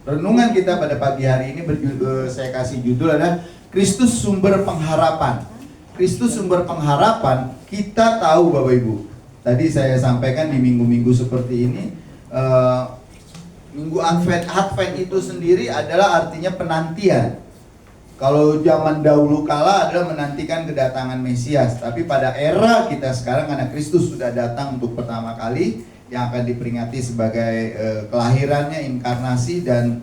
Renungan kita pada pagi hari ini saya kasih judul adalah Kristus sumber pengharapan. Kristus sumber pengharapan, kita tahu Bapak Ibu. Tadi saya sampaikan di minggu-minggu seperti ini, minggu Advent itu sendiri adalah artinya penantian. Kalau zaman dahulu kala adalah menantikan kedatangan Mesias, tapi pada era kita sekarang karena Kristus sudah datang untuk pertama kali, yang akan diperingati sebagai kelahirannya, inkarnasi dan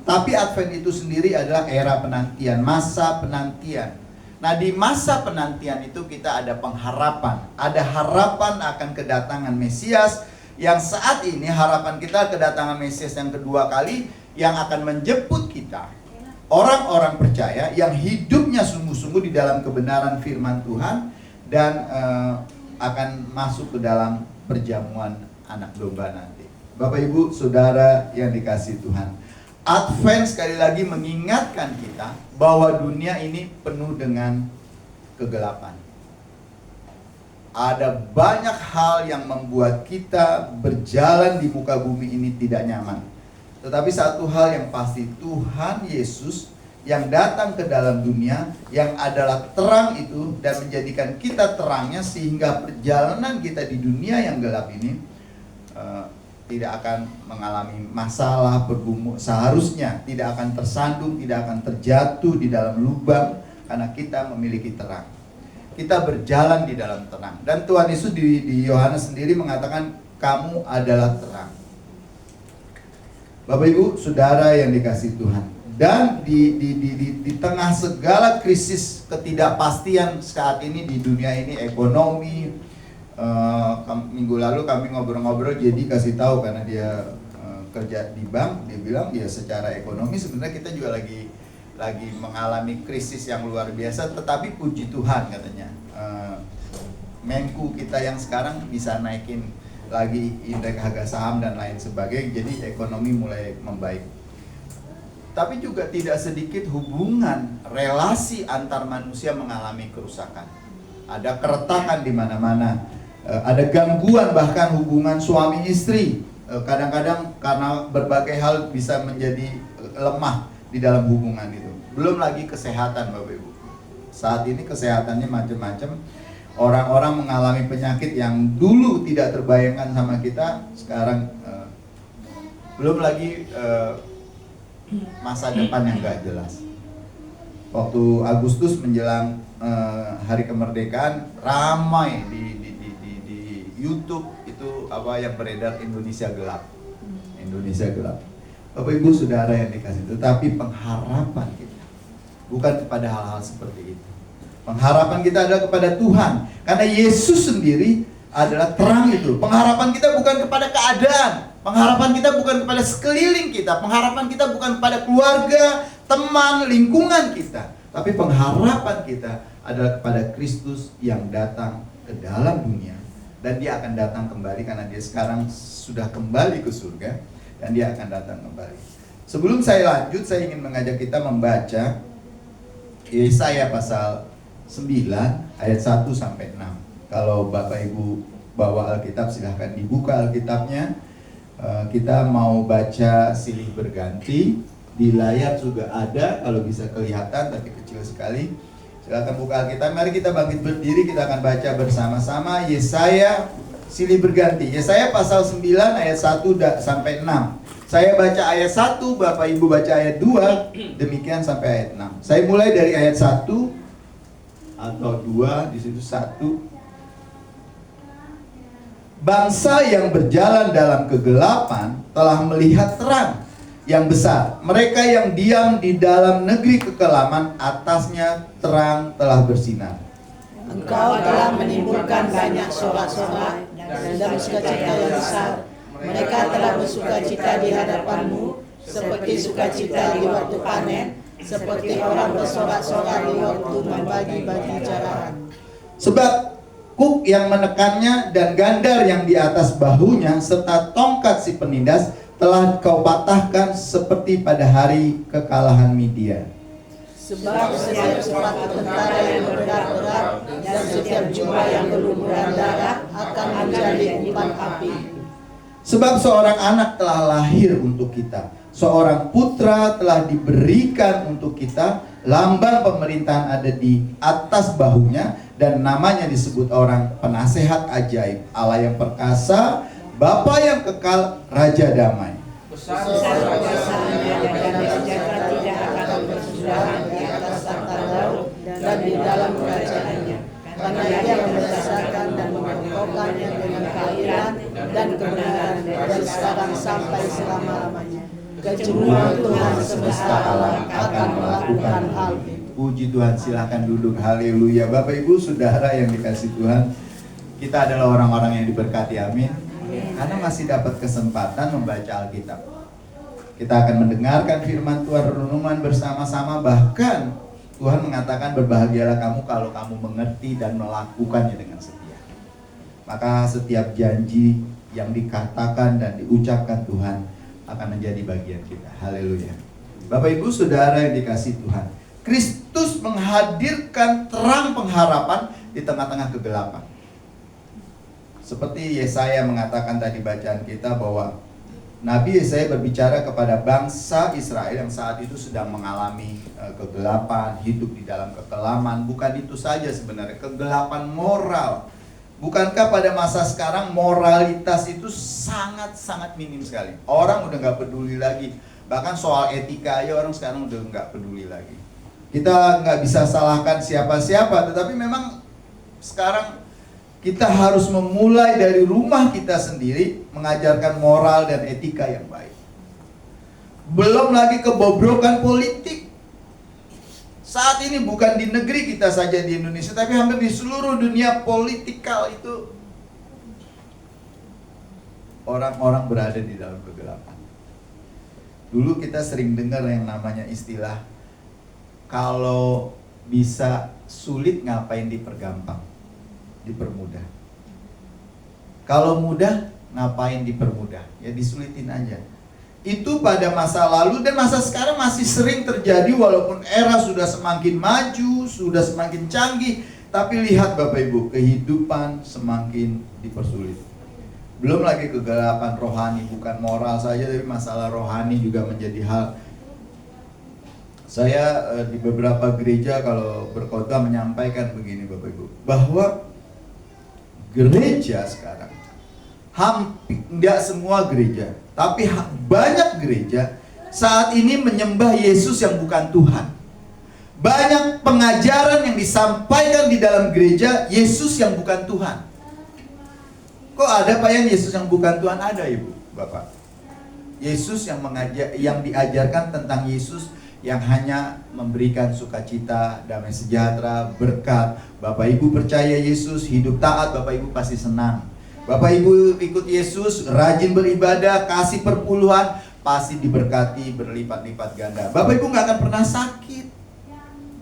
tapi Advent itu sendiri adalah era penantian, masa penantian. Nah, di masa penantian itu kita ada pengharapan, ada harapan akan kedatangan Mesias, yang saat ini harapan kita kedatangan Mesias yang kedua kali yang akan menjemput kita, orang-orang percaya yang hidupnya sungguh-sungguh di dalam kebenaran firman Tuhan dan akan masuk ke dalam perjamuan anak domba nanti. Bapak Ibu Saudara yang dikasihi Tuhan, Advent sekali lagi mengingatkan kita bahwa dunia ini penuh dengan kegelapan. Ada banyak hal yang membuat kita berjalan di muka bumi ini tidak nyaman. Tetapi satu hal yang pasti, Tuhan Yesus yang datang ke dalam dunia, yang adalah terang itu dan menjadikan kita terangnya, sehingga perjalanan kita di dunia yang gelap ini tidak akan mengalami masalah, bergumul, seharusnya tidak akan tersandung, tidak akan terjatuh di dalam lubang, karena kita memiliki terang. Kita berjalan di dalam terang. Dan Tuhan Yesus di Yohanes sendiri mengatakan, kamu adalah terang. Bapak Ibu Saudara yang dikasihi Tuhan, dan di tengah segala krisis ketidakpastian saat ini di dunia ini, ekonomi, minggu lalu kami ngobrol-ngobrol, jadi kasih tahu karena dia kerja di bank, dia bilang ya secara ekonomi sebenarnya kita juga lagi mengalami krisis yang luar biasa, tetapi puji Tuhan katanya Menku kita yang sekarang bisa naikin lagi indeks harga saham dan lain sebagainya, jadi ekonomi mulai membaik. Tapi juga tidak sedikit hubungan relasi antar manusia mengalami kerusakan. Ada keretakan di mana-mana, ada gangguan bahkan hubungan suami istri. Kadang-kadang karena berbagai hal bisa menjadi lemah di dalam hubungan itu. Belum lagi kesehatan Bapak Ibu. Saat ini kesehatannya macam-macam. Orang-orang mengalami penyakit yang dulu tidak terbayangkan sama kita, sekarang belum lagi masa depan yang gak jelas. Waktu Agustus menjelang hari kemerdekaan, ramai di YouTube itu apa yang beredar, Indonesia gelap. Indonesia gelap. Bapak Ibu Saudara yang dikasihi, tetapi pengharapan kita bukan kepada hal-hal seperti itu. Pengharapan kita adalah kepada Tuhan, karena Yesus sendiri adalah terang itu. Pengharapan kita bukan kepada keadaan, pengharapan kita bukan kepada sekeliling kita, pengharapan kita bukan kepada keluarga, teman, lingkungan kita, tapi pengharapan kita adalah kepada Kristus yang datang ke dalam dunia, dan dia akan datang kembali karena dia sekarang sudah kembali ke surga dan dia akan datang kembali. Sebelum saya lanjut, saya ingin mengajak kita membaca Yesaya pasal 9 ayat 1 sampai 6. Kalau Bapak Ibu bawa Alkitab, silahkan dibuka Alkitabnya. Kita mau baca silih berganti. Di layar juga ada, kalau bisa kelihatan tapi kecil sekali. Silahkan buka Alkitab. Mari kita bangkit berdiri, kita akan baca bersama-sama Yesaya silih berganti. Yesaya pasal 9 ayat 1 sampai 6. Saya baca ayat 1, Bapak Ibu baca ayat 2, demikian sampai ayat 6. Saya mulai dari ayat 1 atau 2, di situ 1. Bangsa yang berjalan dalam kegelapan telah melihat terang yang besar. Mereka yang diam di dalam negeri kekelaman, atasnya terang telah bersinar. Engkau telah menimbulkan banyak sorak-sorai dan sukacita yang besar. Mereka telah bersukacita di hadapanmu, seperti sukacita di waktu panen, seperti orang bersorak-sorai di waktu membagi-bagi jarahan. Sebab kuk yang menekannya dan gandar yang di atas bahunya serta tongkat si penindas telah kau patahkan seperti pada hari kekalahan Midian. Sebab setiap sepatu tentara yang berat-berat dan setiap jubah yang berlumuran darah akan menjadi umpan api. Sebab seorang anak telah lahir untuk kita, seorang putra telah diberikan untuk kita, lambang pemerintahan ada di atas bahunya, dan namanya disebut orang penasehat ajaib, Allah yang perkasa, Bapa yang kekal, Raja damai. Besar kuasanya dan damai sejahtera tidak akan berkesudahan di atas tahta Daud dan di dalam kerajaannya. Karena Dia membesarkan dan mengokohkannya dengan keadilan dan kebenaran dari sekarang sampai selama-lamanya. Kejemuran Tuhan semesta alam akan melakukan hal itu. Puji Tuhan, silakan duduk. Haleluya. Bapak Ibu Saudara yang dikasih Tuhan, kita adalah orang-orang yang diberkati, amin. Karena masih dapat kesempatan membaca Alkitab. Kita akan mendengarkan firman Tuhan, renungan bersama-sama. Bahkan Tuhan mengatakan, berbahagialah kamu kalau kamu mengerti dan melakukannya dengan setia. Maka setiap janji yang dikatakan dan diucapkan Tuhan akan menjadi bagian kita. Haleluya. Bapak Ibu Saudara yang dikasih Tuhan, Kristus menghadirkan terang pengharapan di tengah-tengah kegelapan. Seperti Yesaya mengatakan tadi bacaan kita, bahwa Nabi Yesaya berbicara kepada bangsa Israel yang saat itu sedang mengalami kegelapan, hidup di dalam kekelaman. Bukan itu saja sebenarnya, kegelapan moral. Bukankah pada masa sekarang moralitas itu sangat-sangat minim sekali? Orang udah gak peduli lagi. Bahkan soal etika aja orang sekarang udah gak peduli lagi. Kita gak bisa salahkan siapa-siapa, tetapi memang sekarang kita harus memulai dari rumah kita sendiri, mengajarkan moral dan etika yang baik. Belum lagi kebobrokan politik. Saat ini bukan di negeri kita saja di Indonesia, tapi hampir di seluruh dunia politikal itu orang-orang berada di dalam kegelapan. Dulu kita sering dengar yang namanya istilah, kalau bisa sulit ngapain dipergampang, dipermudah. Kalau mudah ngapain dipermudah, ya disulitin aja. Itu pada masa lalu, dan masa sekarang masih sering terjadi. Walaupun era sudah semakin maju, sudah semakin canggih, tapi lihat Bapak Ibu, kehidupan semakin dipersulit. Belum lagi kegelapan rohani, bukan moral saja, tapi masalah rohani juga menjadi hal. Saya di beberapa gereja kalau berkhotbah menyampaikan begini Bapak Ibu, bahwa gereja sekarang, hampir tidak semua gereja, tapi banyak gereja saat ini menyembah Yesus yang bukan Tuhan. Banyak pengajaran yang disampaikan di dalam gereja, Yesus yang bukan Tuhan. Kok ada Pak yang Yesus yang bukan Tuhan? Ada Ibu, Bapak. Yesus yang diajarkan tentang Yesus yang hanya memberikan sukacita, damai sejahtera, berkat. Bapak Ibu percaya Yesus, hidup taat, Bapak Ibu pasti senang. Bapak Ibu ikut Yesus, rajin beribadah, kasih perpuluhan, pasti diberkati berlipat-lipat ganda. Bapak Ibu gak akan pernah sakit.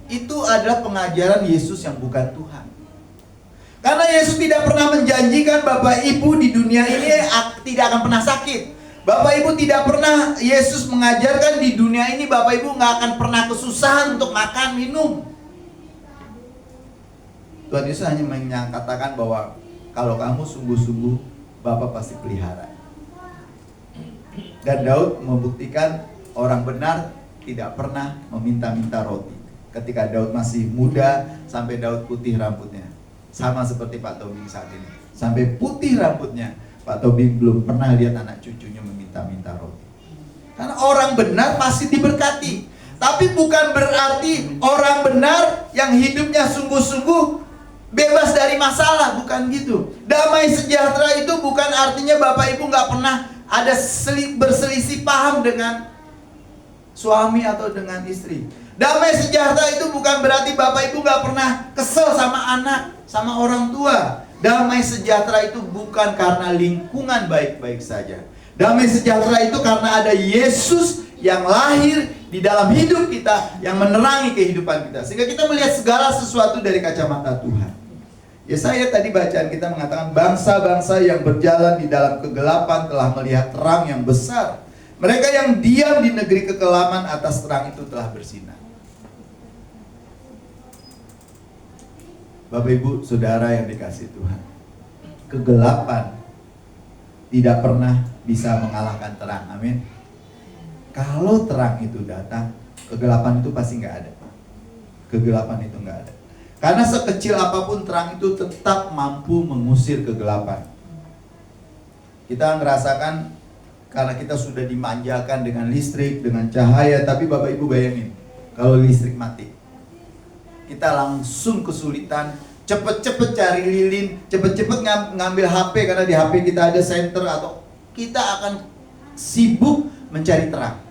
Itu adalah pengajaran Yesus yang bukan Tuhan. Karena Yesus tidak pernah menjanjikan Bapak Ibu di dunia ini tidak akan pernah sakit. Bapak Ibu tidak pernah, Yesus mengajarkan di dunia ini Bapak Ibu gak akan pernah kesusahan untuk makan, minum. Tuhan Yesus hanya menyatakan bahwa kalau kamu sungguh-sungguh, Bapa pasti pelihara. Dan Daud membuktikan orang benar tidak pernah meminta-minta roti. Ketika Daud masih muda, sampai Daud putih rambutnya. Sama seperti Pak Tobing saat ini. Sampai putih rambutnya, Pak Tobing belum pernah lihat anak cucunya meminta-minta roti. Karena orang benar pasti diberkati. Tapi bukan berarti orang benar yang hidupnya sungguh-sungguh bebas dari masalah, bukan gitu. Damai sejahtera itu bukan artinya Bapak Ibu gak pernah ada berselisih paham dengan suami atau dengan istri. Damai sejahtera itu bukan berarti Bapak Ibu gak pernah kesel sama anak, sama orang tua. Damai sejahtera itu bukan karena lingkungan baik-baik saja. Damai sejahtera itu karena ada Yesus yang lahir di dalam hidup kita, yang menerangi kehidupan kita, sehingga kita melihat segala sesuatu dari kacamata Tuhan. Yesaya tadi bacaan kita mengatakan, bangsa-bangsa yang berjalan di dalam kegelapan telah melihat terang yang besar. Mereka yang diam di negeri kekelaman, atas terang itu telah bersinar. Bapak Ibu Saudara yang dikasihi Tuhan, kegelapan tidak pernah bisa mengalahkan terang, amin. Kalau terang itu datang, kegelapan itu pasti nggak ada. Kegelapan itu nggak ada. Karena sekecil apapun terang itu tetap mampu mengusir kegelapan. Kita ngerasakan karena kita sudah dimanjakan dengan listrik, dengan cahaya, tapi Bapak Ibu bayangin, kalau listrik mati, kita langsung kesulitan, cepet-cepet cari lilin, cepet-cepet ngambil HP karena di HP kita ada senter, atau kita akan sibuk mencari terang.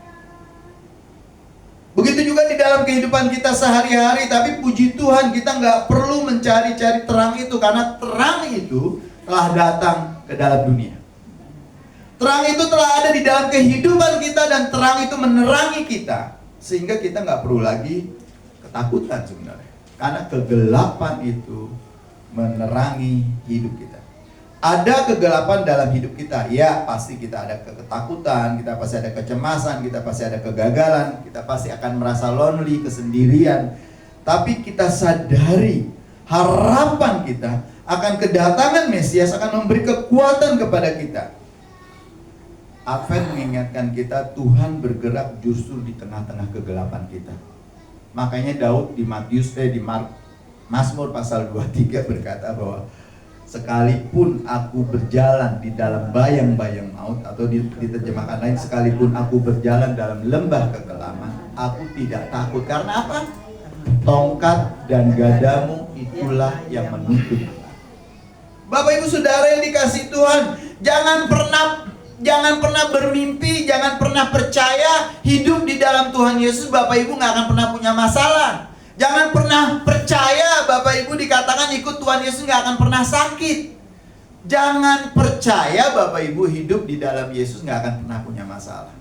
Begitu juga di dalam kehidupan kita sehari-hari, tapi puji Tuhan kita nggak perlu mencari-cari terang itu, karena terang itu telah datang ke dalam dunia. Terang itu telah ada di dalam kehidupan kita, dan terang itu menerangi kita, sehingga kita nggak perlu lagi ketakutan sebenarnya, karena kegelapan itu menerangi hidup kita. Ada kegelapan dalam hidup kita, ya pasti kita ada ketakutan, kita pasti ada kecemasan, kita pasti ada kegagalan, kita pasti akan merasa lonely, kesendirian. Tapi kita sadari harapan kita akan kedatangan Mesias akan memberi kekuatan kepada kita. Advent mengingatkan kita Tuhan bergerak justru di tengah-tengah kegelapan kita. Makanya Daud di Mazmur pasal 23 berkata bahwa sekalipun aku berjalan di dalam bayang-bayang maut, atau diterjemahkan lain, sekalipun aku berjalan dalam lembah kekelaman, aku tidak takut. Karena apa? Tongkat dan gadamu itulah yang menuntun. Bapak Ibu Saudara yang dikasihi Tuhan, jangan pernah bermimpi, jangan pernah percaya hidup di dalam Tuhan Yesus Bapak Ibu nggak akan pernah punya masalah. Jangan pernah percaya Bapak Ibu dikatakan ikut Tuhan Yesus nggak akan pernah sakit. Jangan percaya Bapak Ibu hidup di dalam Yesus nggak akan pernah punya masalah.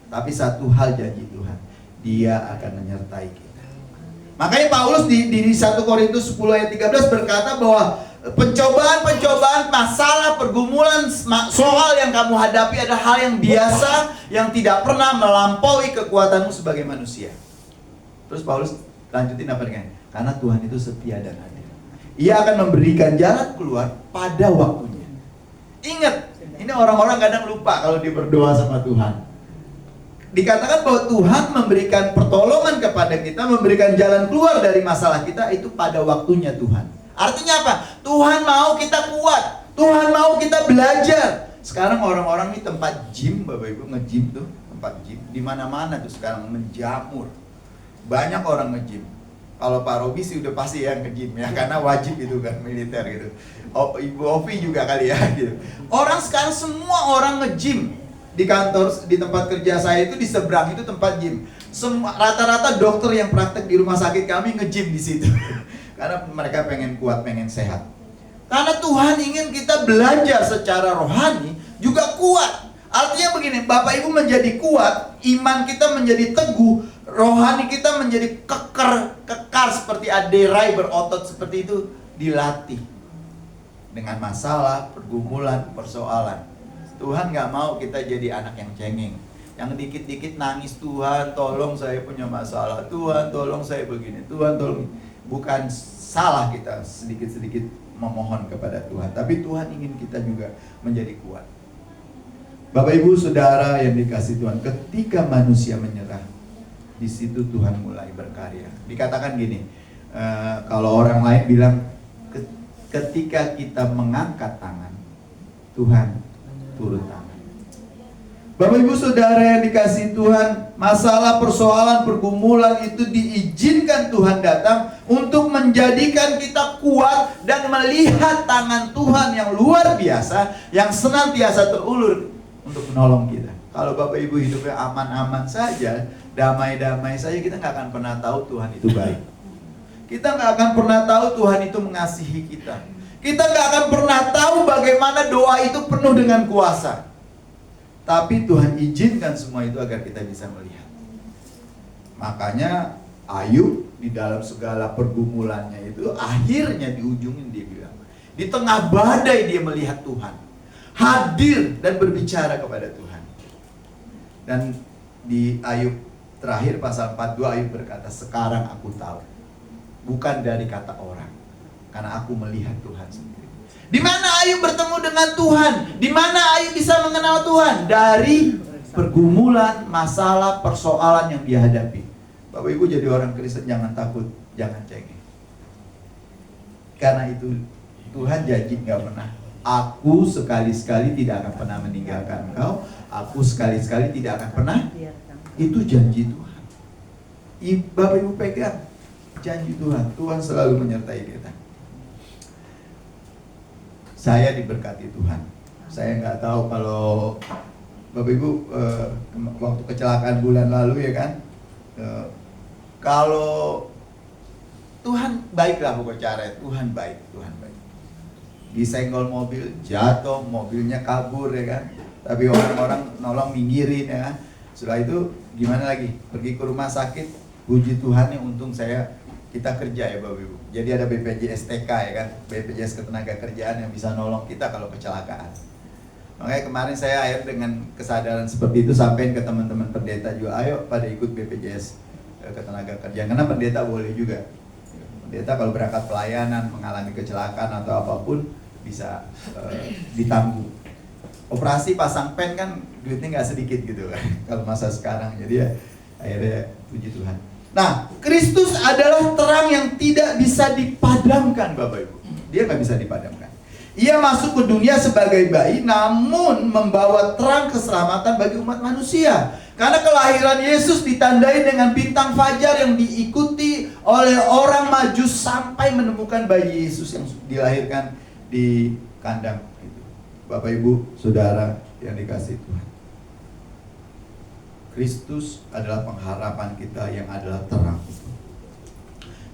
Tapi satu hal janji Tuhan, Dia akan menyertai kita. Makanya Paulus di 1 Korintus 10 ayat 13 berkata bahwa pencobaan, masalah, pergumulan, soal yang kamu hadapi adalah hal yang biasa, yang tidak pernah melampaui kekuatanmu sebagai manusia. Terus Paulus lanjutin apa dengan? Karena Tuhan itu setia dan adil. Ia akan memberikan jalan keluar pada waktunya. Ingat, ini orang-orang kadang lupa kalau dia berdoa sama Tuhan. Dikatakan bahwa Tuhan memberikan pertolongan kepada kita, memberikan jalan keluar dari masalah kita itu pada waktunya Tuhan. Artinya apa? Tuhan mau kita kuat, Tuhan mau kita belajar. Sekarang orang-orang di tempat gym, Bapak Ibu, nge-gym tuh, tempat gym di mana-mana tuh sekarang menjamur. Banyak orang nge-gym. Kalau Pak Robi sih udah pasti yang nge-gym ya, karena wajib itu kan, militer gitu. Oh, Ibu Ovi juga kali ya gitu. Orang sekarang semua orang nge-gym. Di kantor, di tempat kerja saya itu di seberang itu tempat gym. Rata-rata dokter yang praktek di rumah sakit kami nge-gym di situ. Karena mereka pengen kuat, pengen sehat. Karena Tuhan ingin kita belajar secara rohani juga kuat. Artinya begini, Bapak Ibu menjadi kuat, iman kita menjadi teguh, rohani kita menjadi kekar seperti aderai berotot seperti itu, dilatih dengan masalah, pergumulan, persoalan. Tuhan gak mau kita jadi anak yang cengeng, yang dikit-dikit nangis, Tuhan tolong saya punya masalah, Tuhan tolong saya begini, Tuhan tolong. Bukan salah kita sedikit-sedikit memohon kepada Tuhan, tapi Tuhan ingin kita juga menjadi kuat. Bapak Ibu Saudara yang dikasihi Tuhan, ketika manusia menyerah, di situ Tuhan mulai berkarya. Dikatakan gini, kalau orang lain bilang, ketika kita mengangkat tangan, Tuhan turun tangan. Bapak Ibu Saudara yang dikasihi Tuhan, masalah, persoalan, pergumulan itu diizinkan Tuhan datang untuk menjadikan kita kuat dan melihat tangan Tuhan yang luar biasa, yang senantiasa terulur untuk menolong kita. Kalau Bapak Ibu hidupnya aman-aman saja, damai-damai saja, kita nggak akan pernah tahu Tuhan itu baik. Kita nggak akan pernah tahu Tuhan itu mengasihi kita. Kita nggak akan pernah tahu bagaimana doa itu penuh dengan kuasa. Tapi Tuhan izinkan semua itu agar kita bisa melihat. Makanya Ayub di dalam segala pergumulannya itu, akhirnya di ujungnya dia bilang, di tengah badai dia melihat Tuhan, hadir dan berbicara kepada Tuhan. Dan di Ayub terakhir pasal 42, Ayub berkata, sekarang aku tahu, bukan dari kata orang, karena aku melihat Tuhan sendiri. Di mana Ayub bertemu dengan Tuhan? Di mana Ayub bisa mengenal Tuhan? Dari pergumulan, masalah, persoalan yang dia hadapi. Bapak Ibu jadi orang Kristen jangan takut, jangan cengeng. Karena itu Tuhan janji gak pernah, aku sekali-sekali tidak akan pernah meninggalkan engkau, aku sekali-sekali tidak akan pernah. Itu janji Tuhan. Bapak Ibu pegang janji Tuhan. Tuhan selalu menyertai kita. Saya diberkati Tuhan. Saya nggak tahu kalau Bapak Ibu waktu kecelakaan bulan lalu ya kan, kalau Tuhan baiklah pokoknya, Tuhan baik, Tuhan baik. Disenggol mobil, jatuh, mobilnya kabur ya kan, tapi orang-orang nolong minggirin ya kan. Setelah itu gimana lagi? Pergi ke rumah sakit, puji Tuhan ya, untung kita kerja ya Bapak Ibu. Jadi ada BPJS TK ya kan, BPJS Ketenagakerjaan yang bisa nolong kita kalau kecelakaan. Makanya kemarin saya dengan kesadaran seperti itu sampaikan ke teman-teman pendeta juga, ayo pada ikut BPJS Ketenagakerjaan, karena pendeta boleh juga. Pendeta kalau berangkat pelayanan, mengalami kecelakaan atau apapun bisa ditanggung. Operasi pasang pen kan duitnya nggak sedikit gitu kan kalau masa sekarang. Jadi ya akhirnya puji Tuhan. Nah, Kristus adalah terang yang tidak bisa dipadamkan Bapak Ibu. Dia nggak bisa dipadamkan. Ia masuk ke dunia sebagai bayi, namun membawa terang keselamatan bagi umat manusia. Karena kelahiran Yesus ditandai dengan bintang fajar yang diikuti oleh orang Majus sampai menemukan bayi Yesus yang dilahirkan di kandang itu. Bapak Ibu, Saudara yang dikasihi Tuhan. Kristus adalah pengharapan kita yang adalah terang.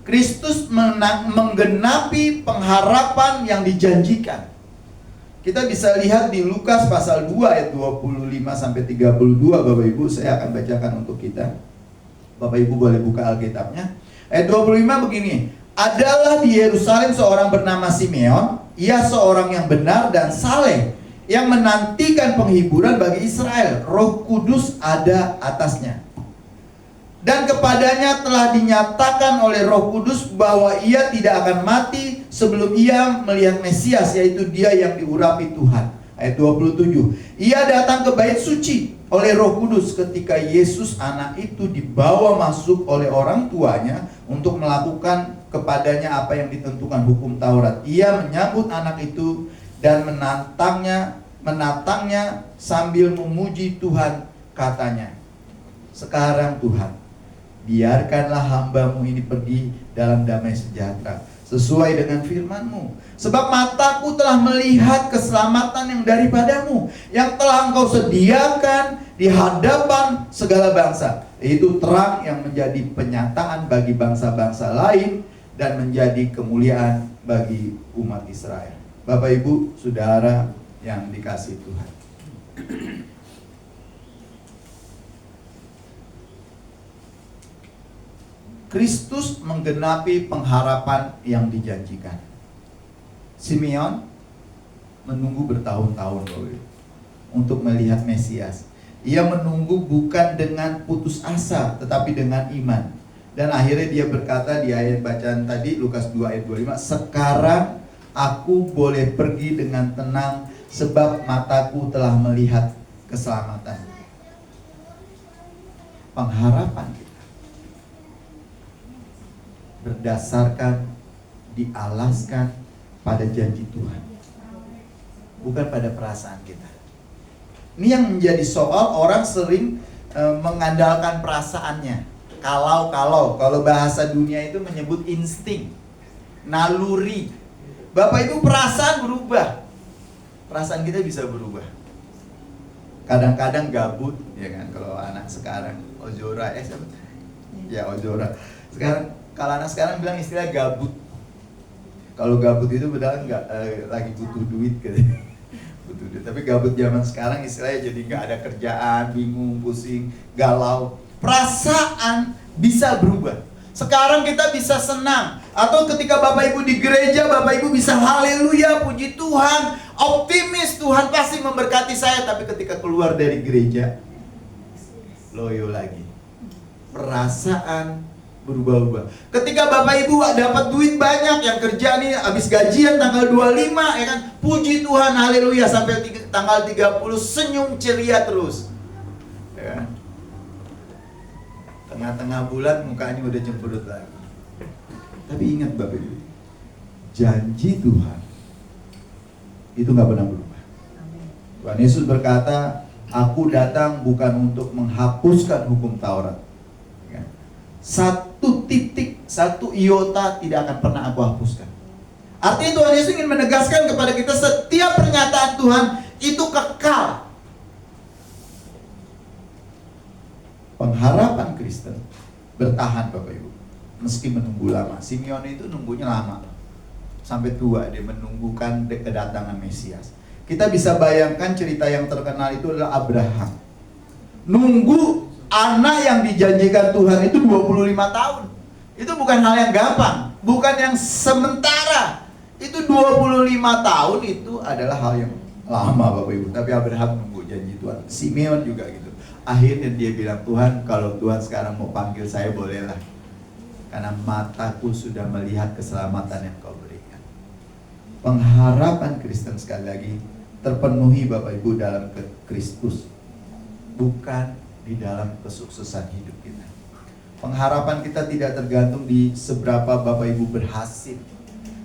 Kristus menggenapi pengharapan yang dijanjikan. Kita bisa lihat di Lukas pasal 2 ayat 25 sampai 32 Bapak Ibu, saya akan bacakan untuk kita. Bapak Ibu boleh buka Alkitabnya. Ayat 25 begini. Adalah di Yerusalem seorang bernama Simeon, ia seorang yang benar dan saleh, yang menantikan penghiburan bagi Israel. Roh Kudus ada atasnya. Dan kepadanya telah dinyatakan oleh Roh Kudus bahwa ia tidak akan mati sebelum ia melihat Mesias, yaitu dia yang diurapi Tuhan. Ayat 27. Ia datang ke bait suci oleh Roh Kudus ketika Yesus anak itu dibawa masuk oleh orang tuanya untuk melakukan kepadanya apa yang ditentukan hukum Taurat. Ia menyambut anak itu dan menatangnya sambil memuji Tuhan, katanya, sekarang Tuhan, biarkanlah hambamu ini pergi dalam damai sejahtera, sesuai dengan firman-Mu. Sebab mataku telah melihat keselamatan yang daripadamu, yang telah Engkau sediakan di hadapan segala bangsa. Itu terang yang menjadi penyataan bagi bangsa-bangsa lain dan menjadi kemuliaan bagi umat Israel. Bapak Ibu, Saudara yang dikasihi Tuhan. Kristus menggenapi pengharapan yang dijanjikan. Simeon menunggu bertahun-tahun untuk melihat Mesias. Ia menunggu bukan dengan putus asa, tetapi dengan iman. Dan akhirnya dia berkata di ayat bacaan tadi, Lukas 2 ayat 25, sekarang aku boleh pergi dengan tenang, sebab mataku telah melihat keselamatan. Pengharapan kita berdasarkan, dialaskan pada janji Tuhan, bukan pada perasaan kita. Ini yang menjadi soal, orang sering mengandalkan perasaannya. Kalau bahasa dunia itu menyebut insting, naluri. Bapak Ibu, perasaan berubah. Perasaan kita bisa berubah. Kadang-kadang gabut, ya kan? Kalau anak sekarang, Ojora, Ojora. Sekarang kalau anak sekarang bilang istilah gabut. Kalau gabut itu padahal nggak lagi butuh duit gitu. Butuh duit. Tapi gabut zaman sekarang istilahnya jadi nggak ada kerjaan, bingung, pusing, galau. Perasaan bisa berubah. Sekarang kita bisa senang, atau ketika Bapak Ibu di gereja, Bapak Ibu bisa haleluya, puji Tuhan, optimis, Tuhan pasti memberkati saya. Tapi ketika keluar dari gereja, loyo lagi. Perasaan berubah-ubah. Ketika Bapak Ibu dapat duit banyak, yang kerja nih habis gajian tanggal 25 ya kan, puji Tuhan haleluya, sampai tanggal 30 senyum ceria terus. Ya. Tengah-tengah bulan mukanya udah cemberut lagi. Tapi ingat Bapak Ibu, janji Tuhan itu nggak pernah berubah. Tuhan Yesus berkata, aku datang bukan untuk menghapuskan hukum Taurat. Ya. Satu titik, satu iota tidak akan pernah aku hapuskan. Artinya Tuhan Yesus ingin menegaskan kepada kita setiap pernyataan Tuhan itu kekal. Pengharapan Kristen bertahan Bapak Ibu, meski menunggu lama. Simeon itu nunggunya lama, sampai tua dia menunggukan kedatangan Mesias. Kita bisa bayangkan cerita yang terkenal itu adalah Abraham. Nunggu anak yang dijanjikan Tuhan itu 25 tahun. Itu bukan hal yang gampang, bukan yang sementara. Itu 25 tahun itu adalah hal yang lama Bapak Ibu. Tapi Abraham nunggu janji Tuhan. Simeon juga gitu. Akhirnya dia bilang, Tuhan kalau Tuhan sekarang mau panggil saya bolehlah. Karena mataku sudah melihat keselamatan yang kau berikan. Pengharapan Kristen sekali lagi terpenuhi Bapak Ibu dalam Kristus, bukan di dalam kesuksesan hidup kita. Pengharapan kita tidak tergantung di seberapa Bapak Ibu berhasil,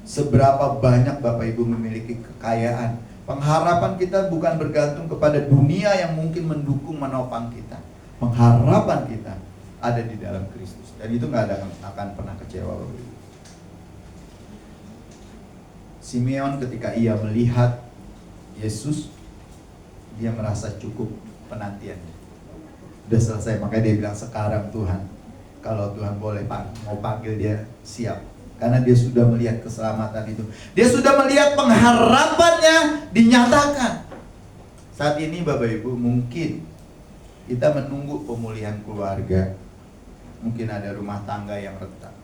seberapa banyak Bapak Ibu memiliki kekayaan. Pengharapan kita bukan bergantung kepada dunia yang mungkin mendukung menopang kita. Pengharapan kita ada di dalam Kristus, dan itu nggak akan pernah kecewa Bapak Ibu. Simeon ketika ia melihat Yesus, dia merasa cukup penantiannya. Udah selesai, makanya dia bilang, sekarang Tuhan, kalau Tuhan boleh mau panggil dia, siap. Karena dia sudah melihat keselamatan itu. Dia sudah melihat pengharapannya dinyatakan. Saat ini Bapak Ibu, mungkin kita menunggu pemulihan keluarga. Mungkin ada rumah tangga yang retak.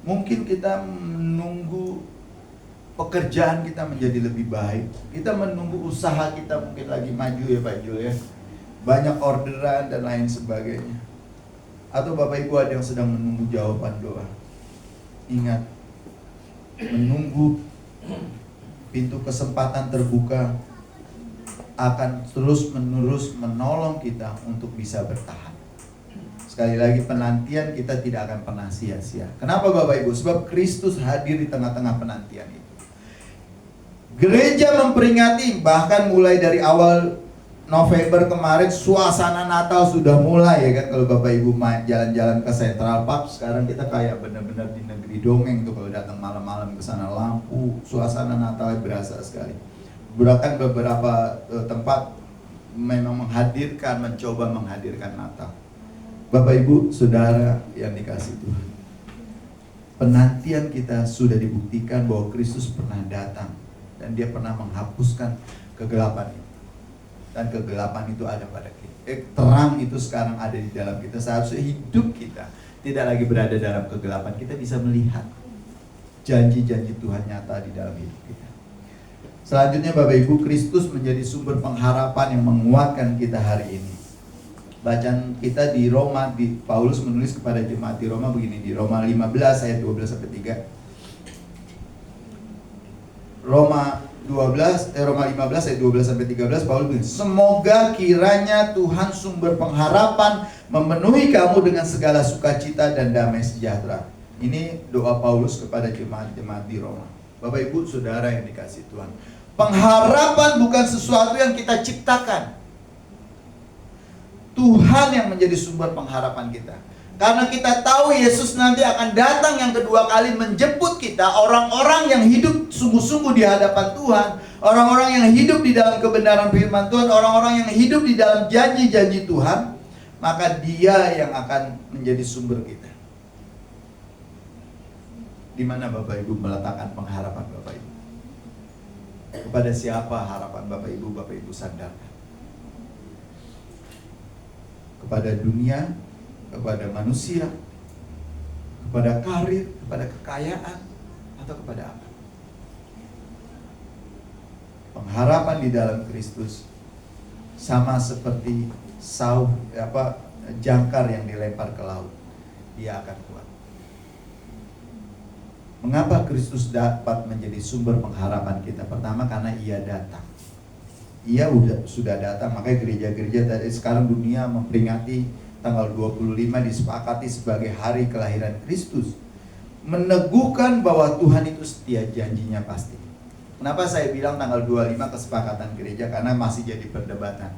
Mungkin kita menunggu pekerjaan kita menjadi lebih baik. Kita menunggu usaha kita mungkin lagi maju ya Pak Jul ya. Banyak orderan dan lain sebagainya. Atau Bapak Ibu ada yang sedang menunggu jawaban doa. Ingat, menunggu pintu kesempatan terbuka akan terus-menerus menolong kita untuk bisa bertahan. Sekali lagi, penantian kita tidak akan pernah sia-sia. Kenapa Bapak Ibu? Sebab Kristus hadir di tengah-tengah penantian itu. Gereja memperingati, bahkan mulai dari awal November kemarin suasana Natal sudah mulai ya kan. Kalau Bapak Ibu jalan-jalan ke Central Park, sekarang kita kayak benar-benar di negeri dongeng tuh kalau datang malam-malam ke sana, lampu, suasana Natal berasa sekali. Bahkan beberapa tempat memang mencoba menghadirkan Natal. Bapak Ibu, Saudara yang dikasihi Tuhan, penantian kita sudah dibuktikan bahwa Kristus pernah datang dan dia pernah menghapuskan kegelapan itu. Dan kegelapan itu ada pada kita. Terang itu sekarang ada di dalam kita. Seharusnya hidup kita tidak lagi berada dalam kegelapan. Kita bisa melihat janji-janji Tuhan nyata di dalam hidup kita. Selanjutnya Bapak Ibu, Kristus menjadi sumber pengharapan yang menguatkan kita hari ini. Bacaan kita di Roma, Paulus menulis kepada jemaat di Roma begini, di Roma 15 ayat 12-3. Roma 15 ayat 12-13 Paulus bilang, semoga kiranya Tuhan sumber pengharapan memenuhi kamu dengan segala sukacita dan damai sejahtera. Ini doa Paulus kepada jemaat-jemaat di Roma. Bapak Ibu Saudara yang dikasihi Tuhan, pengharapan bukan sesuatu yang kita ciptakan. Tuhan yang menjadi sumber pengharapan kita. Karena kita tahu Yesus nanti akan datang yang kedua kali menjemput kita, orang-orang yang hidup sungguh-sungguh di hadapan Tuhan, orang-orang yang hidup di dalam kebenaran firman Tuhan, orang-orang yang hidup di dalam janji-janji Tuhan, maka Dia yang akan menjadi sumber kita. Di mana Bapak Ibu meletakkan pengharapan Bapak Ibu? Kepada siapa harapan Bapak Ibu sandarkan? Kepada dunia, kepada manusia, kepada karir, kepada kekayaan, atau kepada apa? Pengharapan di dalam Kristus sama seperti jangkar yang dilempar ke laut, dia akan kuat. Mengapa Kristus dapat menjadi sumber pengharapan kita? Pertama, karena Ia datang. ia sudah datang. Makanya gereja-gereja dari sekarang dunia memperingati tanggal 25 disepakati sebagai hari kelahiran Kristus, meneguhkan bahwa Tuhan itu setia, janjinya pasti. Kenapa saya bilang tanggal 25 kesepakatan gereja? Karena masih jadi perdebatan.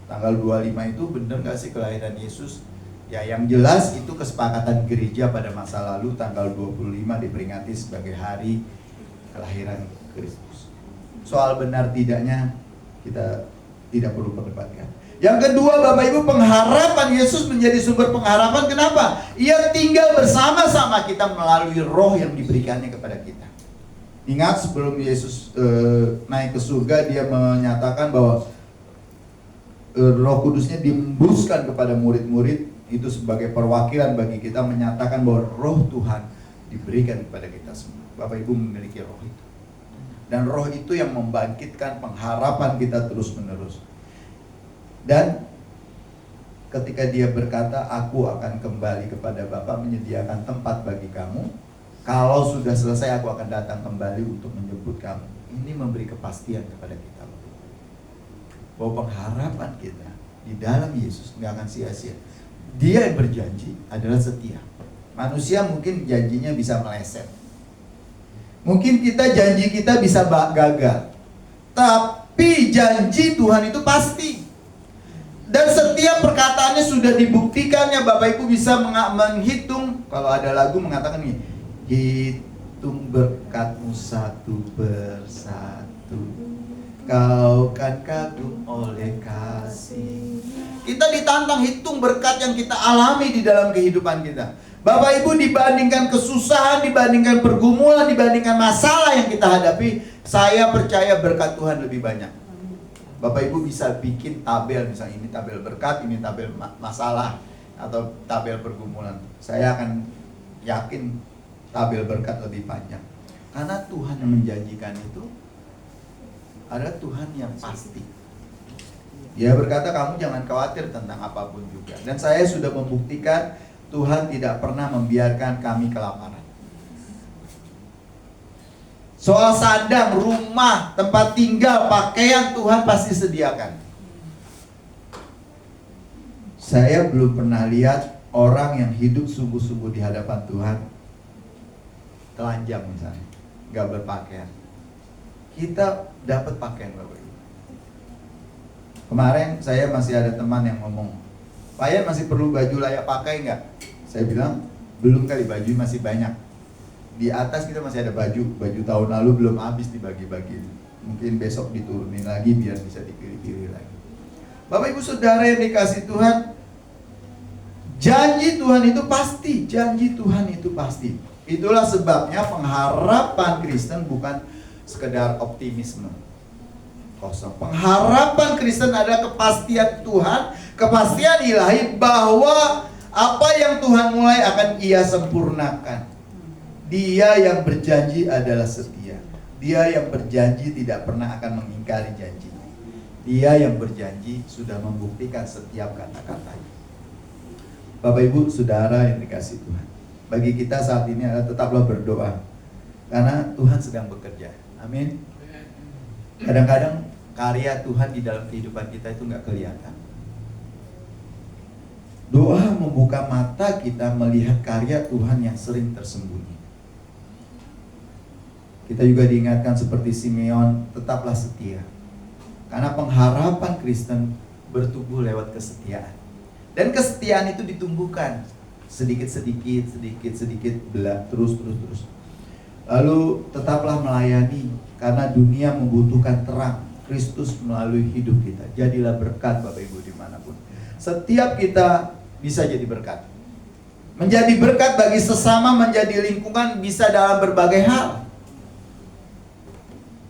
Tanggal 25 itu benar nggak sih kelahiran Yesus? Ya, yang jelas itu kesepakatan gereja pada masa lalu, tanggal 25 diperingati sebagai hari kelahiran Kristus. Soal benar tidaknya kita tidak perlu perdebatkan. Yang kedua, Bapak Ibu, pengharapan Yesus menjadi sumber pengharapan. Kenapa? Ia tinggal bersama-sama kita melalui roh yang diberikannya kepada kita. Ingat sebelum Yesus naik ke surga, dia menyatakan bahwa Roh Kudusnya diembuskan kepada murid-murid. Itu sebagai perwakilan bagi kita menyatakan bahwa roh Tuhan diberikan kepada kita semua. Bapak Ibu memiliki roh itu. Dan roh itu yang membangkitkan pengharapan kita terus-menerus. Dan ketika dia berkata, aku akan kembali kepada Bapa menyediakan tempat bagi kamu. Kalau sudah selesai, aku akan datang kembali untuk menjemput kamu. Ini memberi kepastian kepada kita, bahwa pengharapan kita di dalam Yesus nggak akan sia-sia. Dia yang berjanji adalah setia. Manusia mungkin janjinya bisa meleset. Mungkin janji kita bisa gagal. Tapi janji Tuhan itu pasti. Dan setiap perkataannya sudah dibuktikannya. Bapak Ibu bisa menghitung. Kalau ada lagu mengatakan nih, hitung berkatmu satu persatu, kau kan kagum oleh kasih. Kita ditantang hitung berkat yang kita alami di dalam kehidupan kita. Bapak Ibu, dibandingkan kesusahan, dibandingkan pergumulan, dibandingkan masalah yang kita hadapi, saya percaya berkat Tuhan lebih banyak. Bapak Ibu bisa bikin tabel, misalnya ini tabel berkat, ini tabel masalah, atau tabel pergumulan. Saya akan yakin tabel berkat lebih panjang. Karena Tuhan yang menjanjikan itu adalah Tuhan yang pasti. Dia berkata, kamu jangan khawatir tentang apapun juga. Dan saya sudah membuktikan Tuhan tidak pernah membiarkan kami kelaparan. Soal sandang, rumah, tempat tinggal, pakaian, Tuhan pasti sediakan. Saya belum pernah lihat orang yang hidup sungguh-sungguh di hadapan Tuhan telanjang misalnya, gak berpakaian. Kita dapat pakaian, Bapak Ibu. Kemarin saya masih ada teman yang ngomong, Pak Yan masih perlu baju layak pakai nggak? Saya bilang, belum kali, baju masih banyak. Di atas kita masih ada baju tahun lalu belum habis dibagi-bagi. Mungkin besok diturunin lagi biar bisa dipilih-pilih lagi. Bapak Ibu Saudara yang dikasih Tuhan, janji Tuhan itu pasti, janji Tuhan itu pasti. Itulah sebabnya pengharapan Kristen bukan sekedar optimisme kosong. Pengharapan Kristen adalah kepastian Tuhan, kepastian ilahi bahwa apa yang Tuhan mulai akan Ia sempurnakan. Dia yang berjanji adalah setia. Dia yang berjanji tidak pernah akan mengingkari janjinya. Dia yang berjanji sudah membuktikan setiap kata-katanya. Bapak Ibu Saudara yang dikasih Tuhan, bagi kita saat ini adalah tetaplah berdoa, karena Tuhan sedang bekerja. Amin. Kadang-kadang karya Tuhan di dalam kehidupan kita itu nggak kelihatan. Doa membuka mata kita melihat karya Tuhan yang sering tersembunyi. Kita juga diingatkan seperti Simeon, tetaplah setia. Karena pengharapan Kristen bertumbuh lewat kesetiaan. Dan kesetiaan itu ditumbuhkan sedikit-sedikit, terus. Lalu tetaplah melayani, karena dunia membutuhkan terang Kristus melalui hidup kita. Jadilah berkat, Bapak Ibu, dimanapun. Setiap kita bisa jadi berkat. Menjadi berkat bagi sesama, menjadi lingkungan, bisa dalam berbagai hal.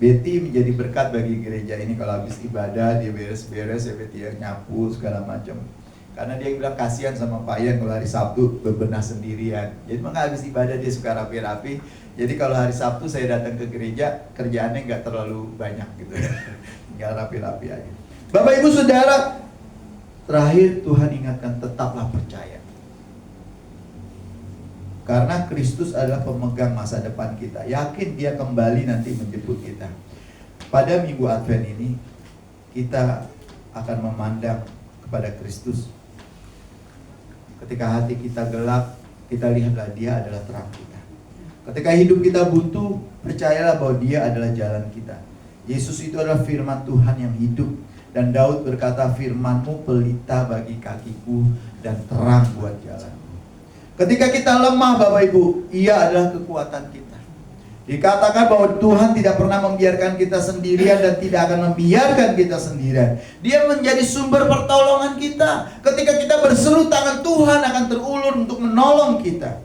Betty menjadi berkat bagi gereja ini. Kalau habis ibadah dia beres-beres, ya Betty yang nyapu segala macam. Karena dia bilang kasihan sama Pak Yan kalau hari Sabtu bebenah sendirian. Jadi maka habis ibadah dia suka rapi-rapi. Jadi kalau hari Sabtu saya datang ke gereja, kerjaannya nggak terlalu banyak gitu. Tinggal rapi-rapi aja. Bapak Ibu Saudara, terakhir Tuhan ingatkan, tetaplah percaya. Karena Kristus adalah pemegang masa depan kita. Yakin Dia kembali nanti menjemput kita. Pada minggu Advent ini, kita akan memandang kepada Kristus. Ketika hati kita gelap, kita lihatlah Dia adalah terang kita. Ketika hidup kita buntu, percayalah bahwa Dia adalah jalan kita. Yesus itu adalah firman Tuhan yang hidup. Dan Daud berkata, firman-Mu pelita bagi kakiku dan terang buat jalanku. Ketika kita lemah Bapak Ibu, Ia adalah kekuatan kita. Dikatakan bahwa Tuhan tidak pernah membiarkan kita sendirian dan tidak akan membiarkan kita sendirian. Dia menjadi sumber pertolongan kita. Ketika kita berseru, tangan Tuhan akan terulur untuk menolong kita.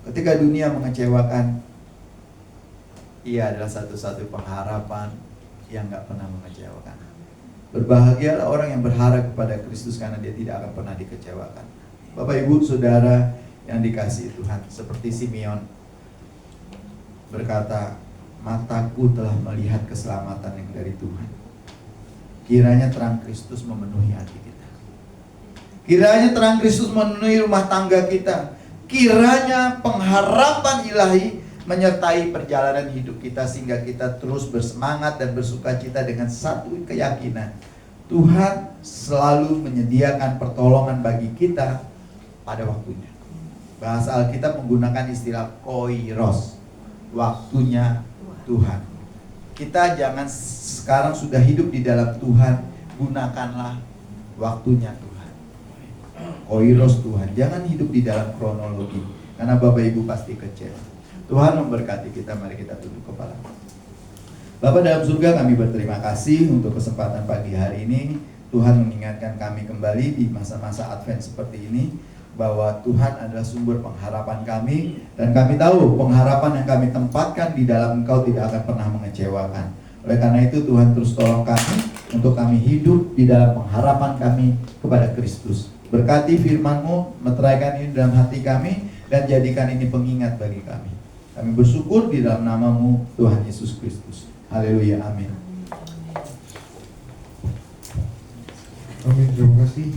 Ketika dunia mengecewakan, Ia adalah satu-satu pengharapan yang gak pernah mengecewakan. Berbahagialah orang yang berharap kepada Kristus karena dia tidak akan pernah dikecewakan. Bapak Ibu Saudara yang dikasihi Tuhan, seperti Simeon berkata, mataku telah melihat keselamatan yang dari Tuhan. Kiranya terang Kristus memenuhi hati kita. Kiranya terang Kristus memenuhi rumah tangga kita. Kiranya pengharapan ilahi menyertai perjalanan hidup kita sehingga kita terus bersemangat dan bersukacita dengan satu keyakinan. Tuhan selalu menyediakan pertolongan bagi kita pada waktunya. Bahasa Alkitab menggunakan istilah koiros, waktunya Tuhan. Kita jangan sekarang sudah hidup di dalam Tuhan, gunakanlah waktunya Tuhan. Koiros Tuhan, jangan hidup di dalam kronologi, karena Bapak Ibu pasti kecewa. Tuhan memberkati kita, mari kita tunduk kepala. Bapa dalam surga, kami berterima kasih untuk kesempatan pagi hari ini. Tuhan mengingatkan kami kembali di masa-masa Advent seperti ini, bahwa Tuhan adalah sumber pengharapan kami, dan kami tahu pengharapan yang kami tempatkan di dalam Engkau tidak akan pernah mengecewakan. Oleh karena itu Tuhan terus tolong kami untuk kami hidup di dalam pengharapan kami kepada Kristus. Berkati firman-Mu, meteraikan ini dalam hati kami, dan jadikan ini pengingat bagi kami. Kami bersyukur di dalam nama-Mu Tuhan Yesus Kristus. Haleluya, amin. Amin, terima kasih.